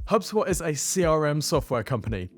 HubSpot is a CRM software company.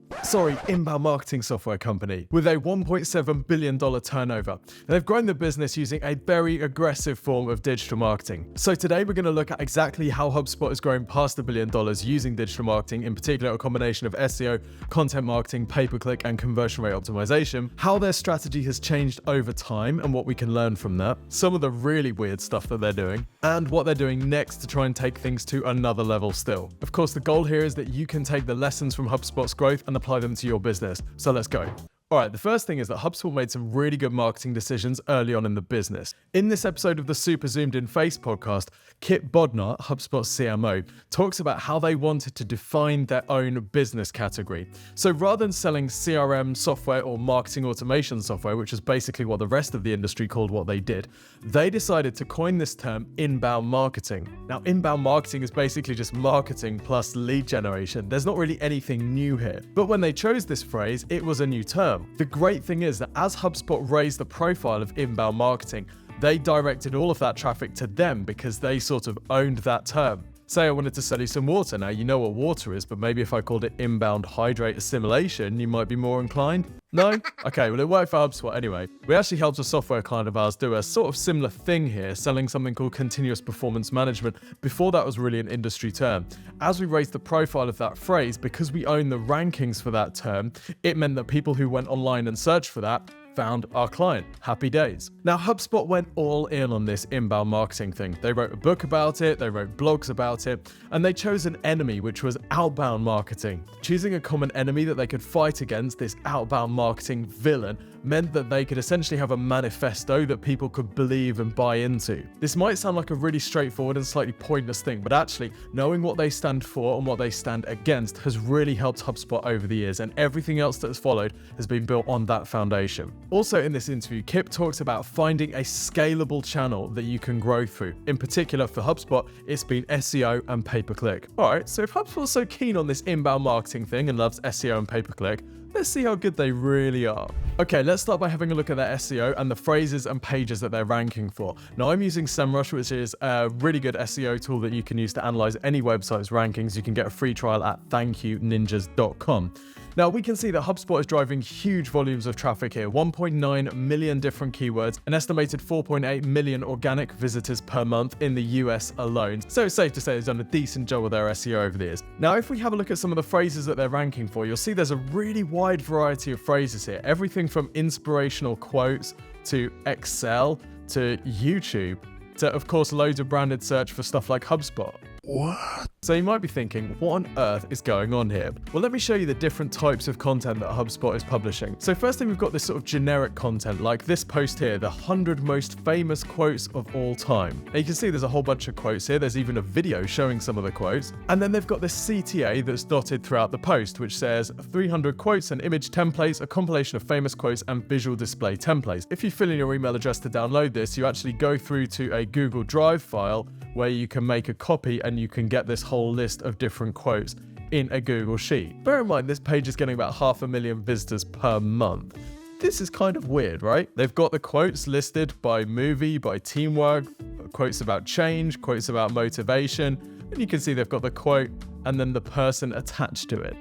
Inbound marketing software company with a $1.7 billion turnover. They've grown the business using a very aggressive form of digital marketing. So today we're going to look at exactly how HubSpot is growing past $1 billion using digital marketing, in particular a combination of SEO, content marketing, pay-per-click, and conversion rate optimization, how their strategy has changed over time and what we can learn from that, some of the really weird stuff that they're doing, and what they're doing next to try and take things to another level still. Of course, the goal here is that you can take the lessons from HubSpot's growth and apply them to your business. So let's go. All right, the first thing is that HubSpot made some really good marketing decisions early on in the business. In this episode of the Super Zoomed In Face podcast, Kip Bodnar, HubSpot's CMO, talks about how they wanted to define their own business category. So rather than selling CRM software or marketing automation software, which is basically what the rest of the industry called what they did, they decided to coin this term inbound marketing. Now, inbound marketing is basically just marketing plus lead generation. There's not really anything new here. But when they chose this phrase, it was a new term. The great thing is that as HubSpot raised the profile of inbound marketing, they directed all of that traffic to them because they sort of owned that term. Say I wanted to sell you some water. Now, you know what water is, but maybe if I called it inbound hydrate assimilation, you might be more inclined. No? Okay, well, it worked for HubSpot anyway. We actually helped a software client of ours do a sort of similar thing here, selling something called continuous performance management. Before that was really an industry term. As we raised the profile of that phrase, because we own the rankings for that term, it meant that people who went online and searched for that found our client. Happy days. Now, HubSpot went all in on this inbound marketing thing. They wrote a book about it, they wrote blogs about it, and they chose an enemy, which was outbound marketing. Choosing a common enemy that they could fight against, this outbound marketing villain, meant that they could essentially have a manifesto that people could believe and buy into. This might sound like a really straightforward and slightly pointless thing, but actually, knowing what they stand for and what they stand against has really helped HubSpot over the years, and everything else that has followed has been built on that foundation. Also in this interview, Kip talks about finding a scalable channel that you can grow through. In particular for HubSpot, it's been SEO and pay-per-click. All right, so if HubSpot's so keen on this inbound marketing thing and loves SEO and pay-per-click, let's see how good they really are. Okay, let's start by having a look at their SEO and the phrases and pages that they're ranking for. Now, I'm using SEMrush, which is a really good SEO tool that you can use to analyze any website's rankings. You can get a free trial at thankyouninjas.com. Now, we can see that HubSpot is driving huge volumes of traffic here, 1.9 million different keywords, an estimated 4.8 million organic visitors per month in the US alone. So it's safe to say they've done a decent job with their SEO over the years. Now, if we have a look at some of the phrases that they're ranking for, you'll see there's a really wide variety of phrases here. Everything from inspirational quotes to Excel to YouTube to, of course, loads of branded search for stuff like HubSpot. What? So you might be thinking, what on earth is going on here? Well, let me show you the different types of content that HubSpot is publishing. So first thing, we've got this sort of generic content like this post here, the 100 most famous quotes of all time. Now you can see there's a whole bunch of quotes here. There's even a video showing some of the quotes. And then they've got this CTA that's dotted throughout the post, which says 300 quotes and image templates, a compilation of famous quotes and visual display templates. If you fill in your email address to download this, you actually go through to a Google Drive file where you can make a copy and you can get this whole list of different quotes in a Google Sheet. Bear in mind, this page is getting about 500,000 visitors per month. This is kind of weird, right? They've got the quotes listed by movie, by teamwork, quotes about change, quotes about motivation, and you can see they've got the quote and then the person attached to it.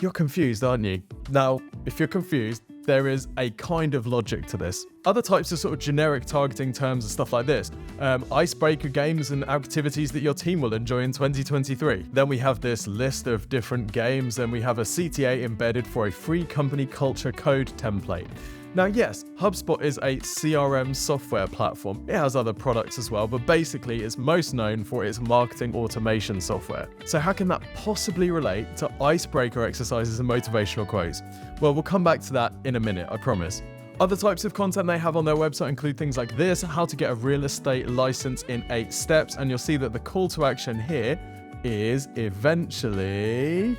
You're confused, aren't you? Now, if you're confused, there is a kind of logic to this. Other types of sort of generic targeting terms and stuff like this. Icebreaker games and activities that your team will enjoy in 2023. Then we have this list of different games, and we have a CTA embedded for a free company culture code template. Now, yes, HubSpot is a CRM software platform. It has other products as well, but basically it's most known for its marketing automation software. So how can that possibly relate to icebreaker exercises and motivational quotes? Well, we'll come back to that in a minute, I promise. Other types of content they have on their website include things like this, how to get a real estate license in 8 steps, and you'll see that the call to action here is eventually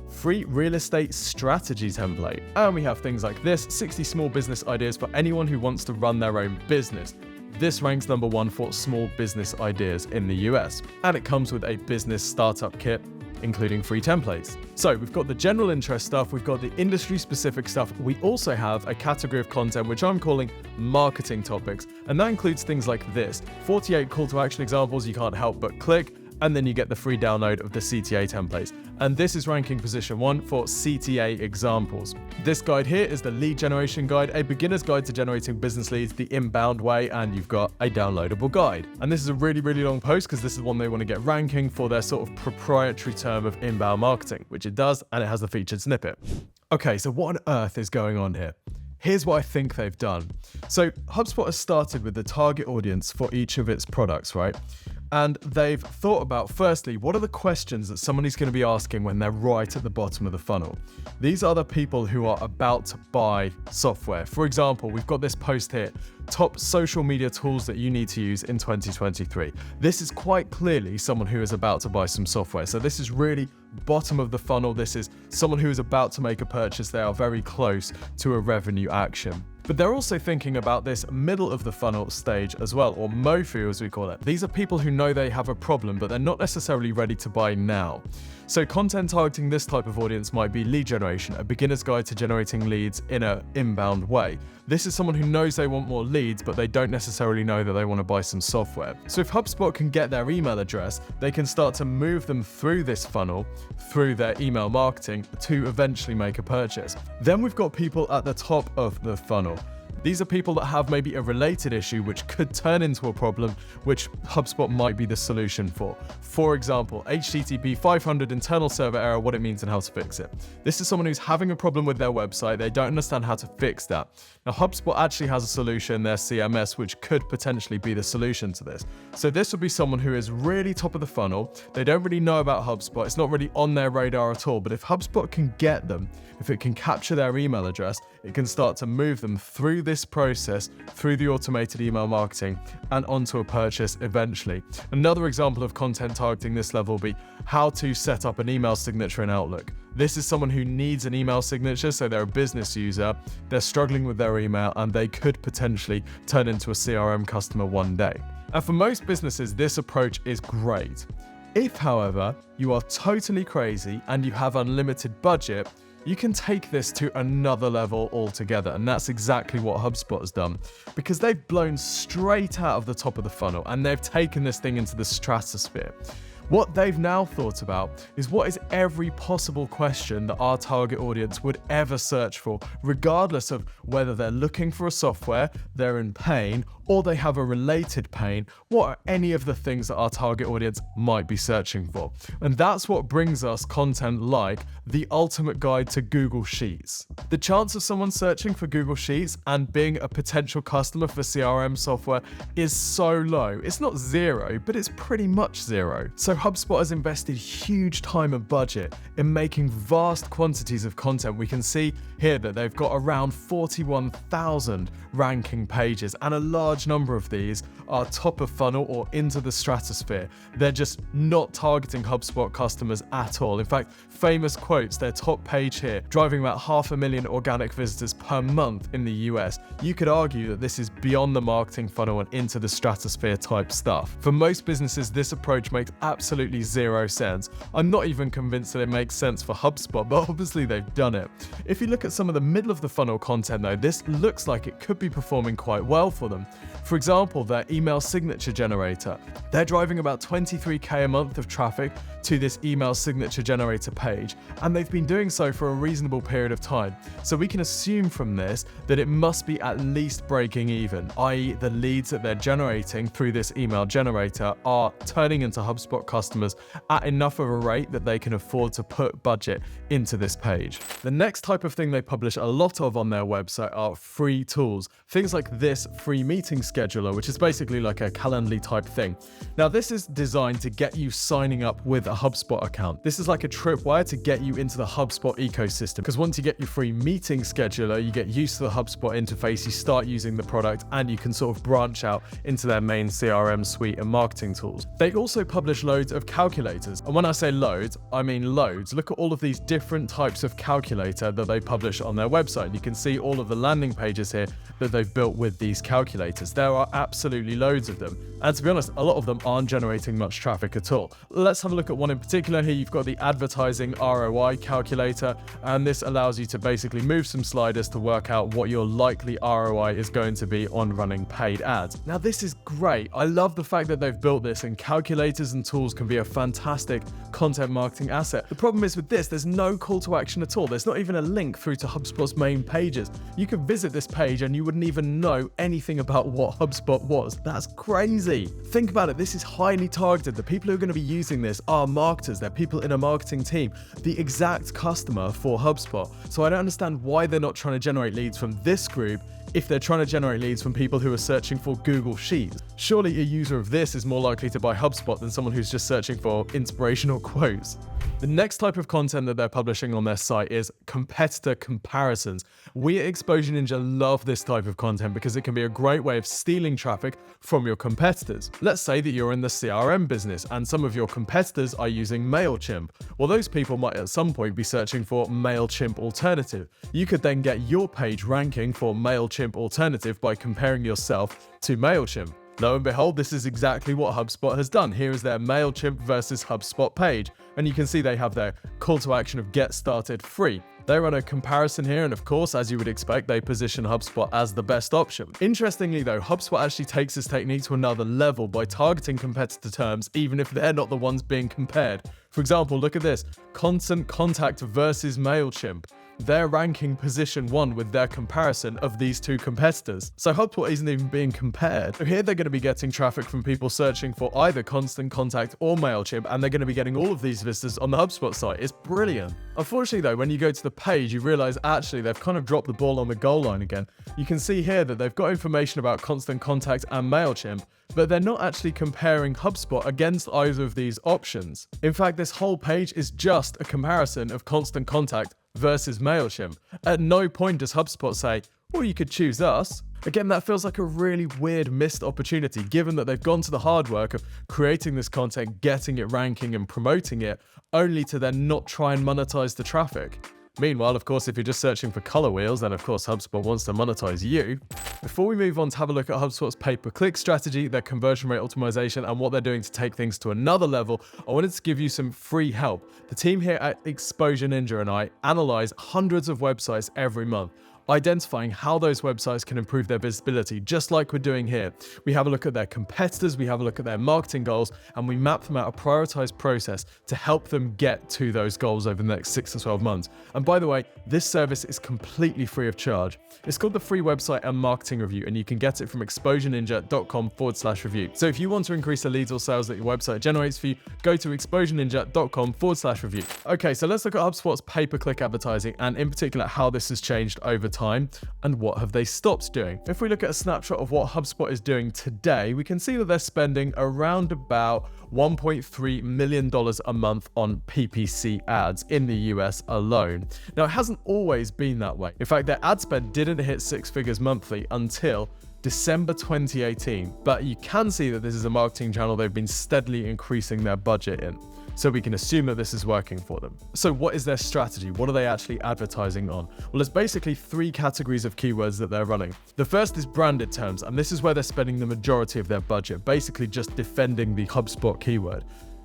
free real estate strategy template. And we have things like this, 60 small business ideas for anyone who wants to run their own business. This ranks number 1 for small business ideas in the US. And it comes with a business startup kit, including free templates. So we've got the general interest stuff, we've got the industry specific stuff. We also have a category of content, which I'm calling marketing topics. And that includes things like this, 48 call to action examples you can't help but click, and then you get the free download of the CTA templates. And this is ranking position 1 for CTA examples. This guide here is the lead generation guide, a beginner's guide to generating business leads the inbound way, and you've got a downloadable guide. And this is a really, really long post because this is one they want to get ranking for their sort of proprietary term of inbound marketing, which it does, and it has the featured snippet. Okay, so what on earth is going on here? Here's what I think they've done. So HubSpot has started with the target audience for each of its products, right? And they've thought about, firstly, what are the questions that somebody's going to be asking when they're right at the bottom of the funnel? These are the people who are about to buy software. For example, we've got this post here, top social media tools that you need to use in 2023. This is quite clearly someone who is about to buy some software. So this is really bottom of the funnel. This is someone who is about to make a purchase. They are very close to a revenue action. But they're also thinking about this middle of the funnel stage as well, or MOFU as we call it. These are people who know they have a problem, but they're not necessarily ready to buy now. So content targeting this type of audience might be lead generation, a beginner's guide to generating leads in an inbound way. This is someone who knows they want more leads, but they don't necessarily know that they want to buy some software. So if HubSpot can get their email address, they can start to move them through this funnel, through their email marketing, to eventually make a purchase. Then we've got people at the top of the funnel. These are people that have maybe a related issue which could turn into a problem, which HubSpot might be the solution for. For example, HTTP 500 internal server error, what it means and how to fix it. This is someone who's having a problem with their website. They don't understand how to fix that. Now, HubSpot actually has a solution in their CMS which could potentially be the solution to this. So this would be someone who is really top of the funnel. They don't really know about HubSpot. It's not really on their radar at all. But if HubSpot can get them, if it can capture their email address, it can start to move them through this process, through the automated email marketing, and onto a purchase eventually. Another example of content targeting this level will be how to set up an email signature in Outlook. This is someone who needs an email signature, so they're a business user, they're struggling with their email, and they could potentially turn into a CRM customer one day. And for most businesses, this approach is great. If, however, you are totally crazy and you have unlimited budget, you can take this to another level altogether, and that's exactly what HubSpot has done, because they've blown straight out of the top of the funnel and they've taken this thing into the stratosphere. What they've now thought about is what is every possible question that our target audience would ever search for, regardless of whether they're looking for a software, they're in pain, or they have a related pain. What are any of the things that our target audience might be searching for? And that's what brings us content like the ultimate guide to Google Sheets. The chance of someone searching for Google Sheets and being a potential customer for CRM software is so low. It's not zero, but it's pretty much zero. So HubSpot has invested huge time and budget in making vast quantities of content. We can see here that they've got around 41,000 ranking pages, and a large number of these are top of funnel or into the stratosphere. They're just not targeting HubSpot customers at all. In fact, famous quotes, their top page here, driving about 500,000 organic visitors per month in the US. You could argue that this is beyond the marketing funnel and into the stratosphere type stuff. For most businesses, this approach makes absolutely zero sense. I'm not even convinced that it makes sense for HubSpot, but obviously they've done it. If you look at some of the middle of the funnel content though, this looks like it could be performing quite well for them. For example, their email signature generator. They're driving about 23K a month of traffic to this email signature generator page, and they've been doing so for a reasonable period of time. So we can assume from this that it must be at least breaking even, i.e. the leads that they're generating through this email generator are turning into HubSpot customers at enough of a rate that they can afford to put budget into this page. The next type of thing they publish a lot of on their website are free tools. Things like this free meeting scheduler, which is basically like a Calendly type thing. Now this is designed to get you signing up with a HubSpot account. This is like a tripwire to get you into the HubSpot ecosystem, because once you get your free meeting scheduler, you get used to the HubSpot interface, you start using the product, and you can sort of branch out into their main CRM suite and marketing tools. They also publish loads of calculators, and when I say loads, I mean loads. Look at all of these different types of calculator that they publish on their website. You can see all of the landing pages here that they've built with these calculators. There are absolutely loads of them, and to be honest, a lot of them aren't generating much traffic at all. Let's have a look at one in particular here. You've got the advertising ROI calculator, and this allows you to basically move some sliders to work out what your likely ROI is going to be on running paid ads. Now this is great. I love the fact that they've built this, and calculators and tools tools can be a fantastic content marketing asset. The problem is with this, there's no call to action at all. There's not even a link through to HubSpot's main pages. You could visit this page and you wouldn't even know anything about what HubSpot was. That's crazy. Think about it. This is highly targeted. The people who are going to be using this are marketers. They're people in a marketing team, the exact customer for HubSpot. So I don't understand why they're not trying to generate leads from this group if they're trying to generate leads from people who are searching for Google Sheets. Surely a user of this is more likely to buy HubSpot than someone who's just searching for inspirational quotes. The next type of content that they're publishing on their site is competitor comparisons. We at Exposure Ninja love this type of content because it can be a great way of stealing traffic from your competitors. Let's say that you're in the CRM business and some of your competitors are using MailChimp. Well, those people might at some point be searching for MailChimp alternative. You could then get your page ranking for MailChimp alternative by comparing yourself to MailChimp. Lo and behold, this is exactly what HubSpot has done. Here is their MailChimp versus HubSpot page. And you can see they have their call to action of get started free. They run a comparison here, and of course, as you would expect, they position HubSpot as the best option. Interestingly though, HubSpot actually takes this technique to another level by targeting competitor terms, even if they're not the ones being compared. For example, look at this, Constant Contact versus MailChimp. They're ranking position 1 with their comparison of these two competitors. So HubSpot isn't even being compared. So here they're going to be getting traffic from people searching for either Constant Contact or MailChimp, and they're going to be getting all of these visitors on the HubSpot site. It's brilliant. Unfortunately though, when you go to the page, you realize actually they've kind of dropped the ball on the goal line again. You can see here that they've got information about Constant Contact and MailChimp, but they're not actually comparing HubSpot against either of these options. In fact, this whole page is just a comparison of Constant Contact versus MailChimp. At no point does HubSpot say, well, you could choose us. Again, that feels like a really weird missed opportunity, given that they've gone to the hard work of creating this content, getting it ranking and promoting it, only to then not try and monetize the traffic. Meanwhile, of course, if you're just searching for color wheels, then of course HubSpot wants to monetize you. Before we move on to have a look at HubSpot's pay-per-click strategy, their conversion rate optimization, and what they're doing to take things to another level, I wanted to give you some free help. The team here at Exposure Ninja and I analyze hundreds of websites every month, identifying how those websites can improve their visibility, just like we're doing here. We have a look at their competitors, we have a look at their marketing goals, and we map them out a prioritized process to help them get to those goals over the next 6 to 12 months. And by the way, this service is completely free of charge. It's called the Free Website and Marketing Review, and you can get it from exposureninja.com/review. So if you want to increase the leads or sales that your website generates for you, go to exposureninja.com/review. Okay, so let's look at HubSpot's pay-per-click advertising, and in particular how this has changed over time and what have they stopped doing. If we look at a snapshot of what HubSpot is doing today, we can see that they're spending around about $1.3 million a month on PPC ads in the US alone. Now, it hasn't always been that way. In fact, their ad spend didn't hit 6 figures monthly until December 2018, but you can see that this is a marketing channel they've been steadily increasing their budget in. So we can assume that this is working for them. So what is their strategy? What are they actually advertising on? Well, there's basically 3 categories of keywords that they're running. The first is branded terms, and this is where they're spending the majority of their budget, basically just defending the HubSpot keyword.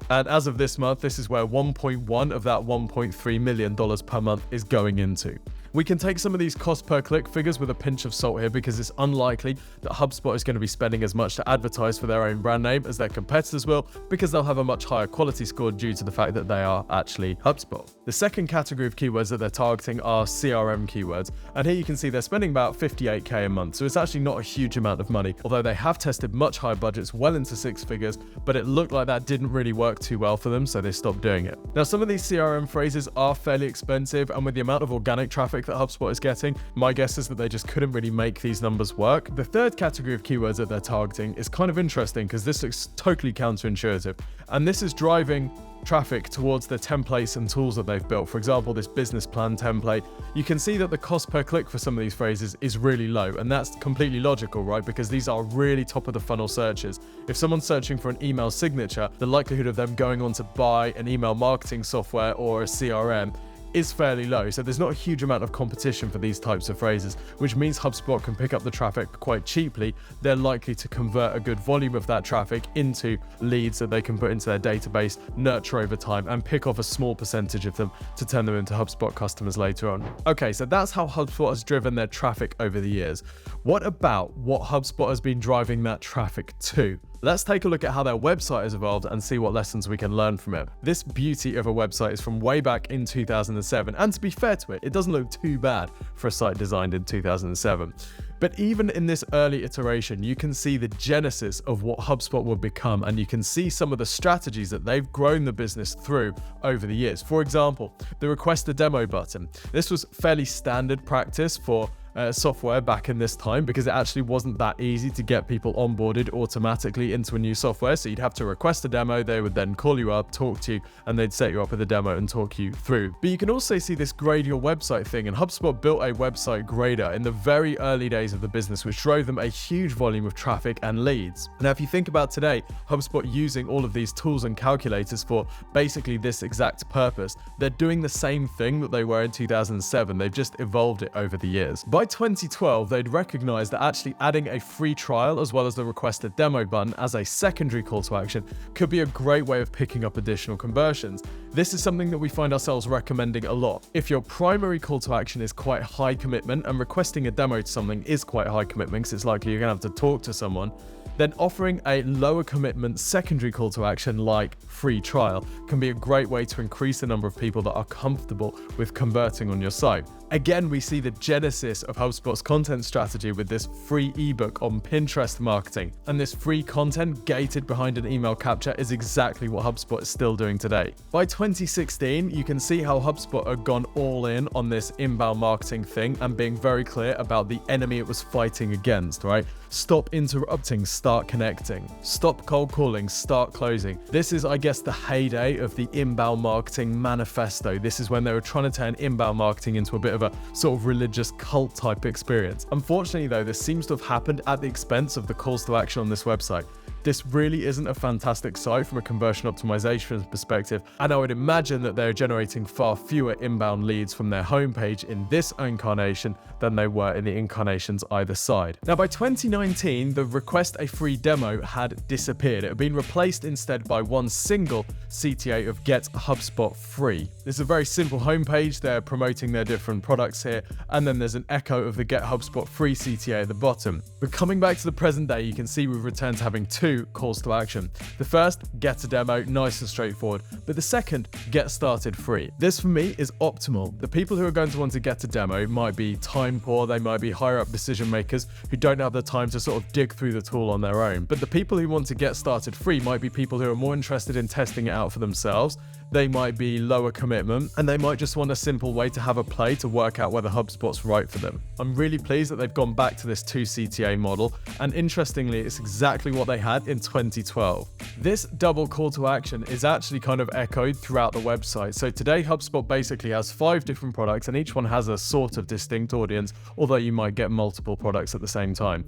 And as of this month, this is where 1.1 of that $1.3 million per month is going into. We can take some of these cost per click figures with a pinch of salt here, because it's unlikely that HubSpot is going to be spending as much to advertise for their own brand name as their competitors will, because they'll have a much higher quality score due to the fact that they are actually HubSpot. The second category of keywords that they're targeting are CRM keywords, and here you can see they're spending about $58K a month, so it's actually not a huge amount of money, although they have tested much higher budgets well into 6 figures, but it looked like that didn't really work too well for them, so they stopped doing it. Now, some of these CRM phrases are fairly expensive, and with the amount of organic traffic that HubSpot is getting, my guess is that they just couldn't really make these numbers work. The third category of keywords that they're targeting is kind of interesting because this looks totally counterintuitive, and this is driving traffic towards the templates and tools that they've built. For example, this business plan template, you can see that the cost per click for some of these phrases is really low, and that's completely logical, right? Because these are really top of the funnel searches. If someone's searching for an email signature, the likelihood of them going on to buy an email marketing software or a CRM is fairly low, so there's not a huge amount of competition for these types of phrases, which means HubSpot can pick up the traffic quite cheaply. They're likely to convert a good volume of that traffic into leads that they can put into their database, nurture over time, and pick off a small percentage of them to turn them into HubSpot customers later on. Okay, so that's how HubSpot has driven their traffic over the years. What about what HubSpot has been driving that traffic to? Let's take a look at how their website has evolved and see what lessons we can learn from it. This beauty of a website is from way back in 2007, and to be fair to it, it doesn't look too bad for a site designed in 2007. But even in this early iteration, you can see the genesis of what HubSpot will become, and you can see some of the strategies that they've grown the business through over the years. For example, the request a demo button. This was fairly standard practice for software back in this time, because it actually wasn't that easy to get people onboarded automatically into a new software. So you'd have to request a demo, they would then call you up, talk to you, and they'd set you up with a demo and talk you through. But you can also see this grade your website thing, and HubSpot built a website grader in the very early days of the business, which drove them a huge volume of traffic and leads. Now, if you think about today, HubSpot using all of these tools and calculators for basically this exact purpose, they're doing the same thing that they were in 2007. They've just evolved it over the years. By 2012, they'd recognized that actually adding a free trial as well as the request a demo button as a secondary call to action could be a great way of picking up additional conversions. This is something that we find ourselves recommending a lot. If your primary call to action is quite high commitment and requesting a demo to something is quite high commitment because it's likely you're going to have to talk to someone, then offering a lower commitment secondary call to action like free trial can be a great way to increase the number of people that are comfortable with converting on your site. Again, we see the genesis of HubSpot's content strategy with this free ebook on Pinterest marketing, and this free content gated behind an email capture is exactly what HubSpot is still doing today. By 2016, you can see how HubSpot had gone all in on this inbound marketing thing and being very clear about the enemy it was fighting against, right? Stop interrupting, start connecting. Stop cold calling, start closing. This is, I guess, the heyday of the inbound marketing manifesto. This is when they were trying to turn inbound marketing into a bit of a sort of religious cult type experience. Unfortunately, though, this seems to have happened at the expense of the calls to action on this website. This really isn't a fantastic site from a conversion optimization perspective, and I would imagine that they're generating far fewer inbound leads from their homepage in this incarnation than they were in the incarnations either side. Now, by 2019, the request a free demo had disappeared. It had been replaced instead by one single CTA of Get HubSpot Free. This is a very simple homepage. They're promoting their different products here, and then there's an echo of the Get HubSpot Free CTA at the bottom. But coming back to the present day, you can see we've returned to having two calls to action. The first, get a demo, nice and straightforward, but the second, get started free. This for me is optimal. The people who are going to want to get a demo might be time poor, they might be higher up decision makers who don't have the time to sort of dig through the tool on their own. But the people who want to get started free might be people who are more interested in testing it out for themselves. They might be lower commitment, and they might just want a simple way to have a play to work out whether HubSpot's right for them. I'm really pleased that they've gone back to this 2 CTA model, and interestingly, it's exactly what they had in 2012. This double call to action is actually kind of echoed throughout the website. So today, HubSpot basically has 5 different products, and each one has a sort of distinct audience, although you might get multiple products at the same time.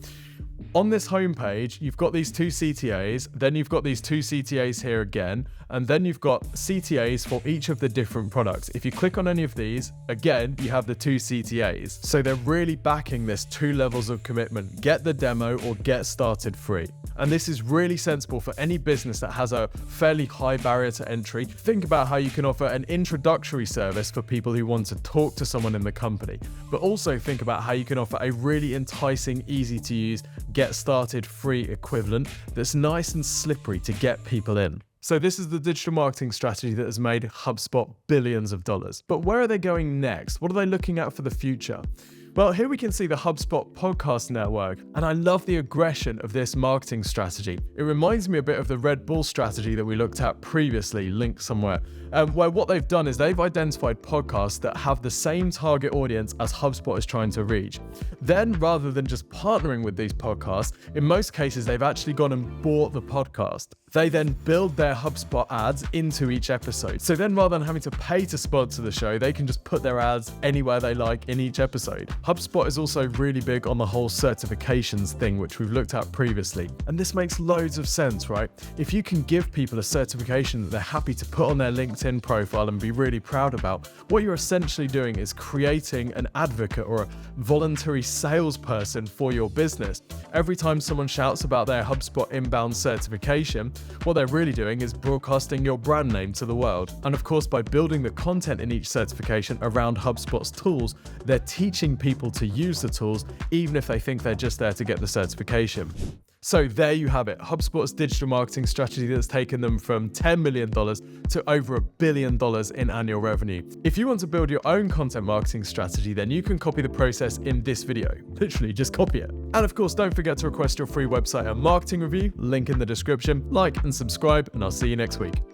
On this homepage, you've got these 2 CTAs, then you've got these 2 CTAs here again, and then you've got CTAs for each of the different products. If you click on any of these, again, you have the 2 CTAs. So they're really backing this 2 levels of commitment, get the demo or get started free. And this is really sensible for any business that has a fairly high barrier to entry. Think about how you can offer an introductory service for people who want to talk to someone in the company, but also think about how you can offer a really enticing, easy to use, get started free equivalent that's nice and slippery to get people in. So this is the digital marketing strategy that has made HubSpot billions of dollars. But where are they going next? What are they looking at for the future? Well, here we can see the HubSpot podcast network, and I love the aggression of this marketing strategy. It reminds me a bit of the Red Bull strategy that we looked at previously, linked somewhere, where what they've done is they've identified podcasts that have the same target audience as HubSpot is trying to reach. Then, rather than just partnering with these podcasts, in most cases, they've actually gone and bought the podcast. They then build their HubSpot ads into each episode. So then rather than having to pay to sponsor the show, they can just put their ads anywhere they like in each episode. HubSpot is also really big on the whole certifications thing, which we've looked at previously. And this makes loads of sense, right? If you can give people a certification that they're happy to put on their LinkedIn profile and be really proud about, what you're essentially doing is creating an advocate or a voluntary salesperson for your business. Every time someone shouts about their HubSpot inbound certification, what they're really doing is broadcasting your brand name to the world. And of course, by building the content in each certification around HubSpot's tools, they're teaching people to use the tools, even if they think they're just there to get the certification. So there you have it, HubSpot's digital marketing strategy that's taken them from $10 million to over $1 billion in annual revenue. If you want to build your own content marketing strategy, then you can copy the process in this video. Literally, just copy it. And of course, don't forget to request your free website and marketing review, link in the description, like and subscribe, and I'll see you next week.